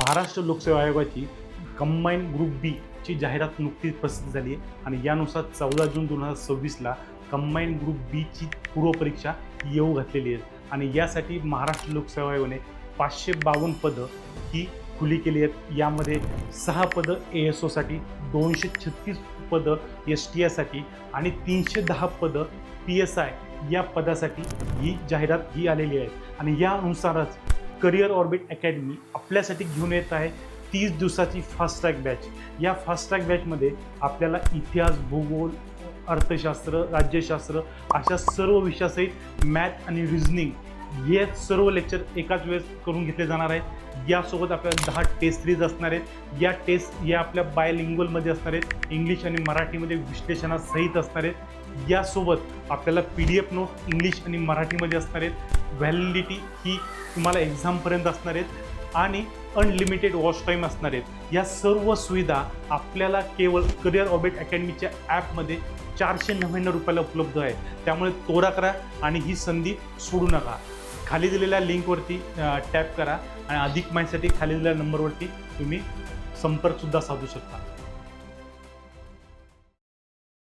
महाराष्ट्र लोकसेवा आयोगाची combine group बी ची जाहिरात नुकतीच प्रसिद्ध झाली आहे आणि यानुसार 14 जून 2026ला कंबाईन ग्रुप बी ची पूर्वपरीक्षा येऊ घातलेली आहे आणि यासाठी महाराष्ट्र लोकसेवा आयोगाने 552 पदं ही खुली केली आहेत। यामध्ये 6 पदं ASO साठी, 236 पदं STI साठी आणि 310 पदं PSI या पदासाठी ही जाहिरात आलेली आहे आणि यानुसारच करिअर ऑर्बिट अकॅडमी आपल्यासाठी घेऊन येत आहे 30 दिवसाची फास्ट ट्रॅक बॅच। या फास्ट ट्रॅक बॅचमध्ये आपल्याला इतिहास, भूगोल, अर्थशास्त्र, राज्यशास्त्र अशा सर्व विषयासहित मॅथ आणि रिझनिंग हे सर्व लेक्चर एकाच वेळेस करून घेतले जाणार आहेत। यासोबत आपल्याला 10 टेस्ट सिरीज असणार आहेत। या टेस्ट या आपल्या बायलिंग्वलमध्ये असणार आहेत, इंग्लिश आणि मराठीमध्ये विश्लेषणासहित असणार आहेत। यासोबत आपल्याला PDF नोट इंग्लिश आणि मराठीमध्ये असणार आहेत। व्हॅलिडिटी ही तुम्हाला एक्झामपर्यंत असणार आहेत आणि अनलिमिटेड वॉच टाईम असणार आहेत। या सर्व सुविधा आपल्याला केवळ करिअर ऑर्बिट अकॅडमीच्या ॲपमध्ये 499 रुपयाला उपलब्ध आहे। त्यामुळे तोडा करा आणि ही संधी सोडू नका। खाली दिलेल्या लिंकवरती टॅप करा आणि अधिक माहितीसाठी खाली दिलेल्या नंबरवरती तुम्ही संपर्कसुद्धा साधू शकता।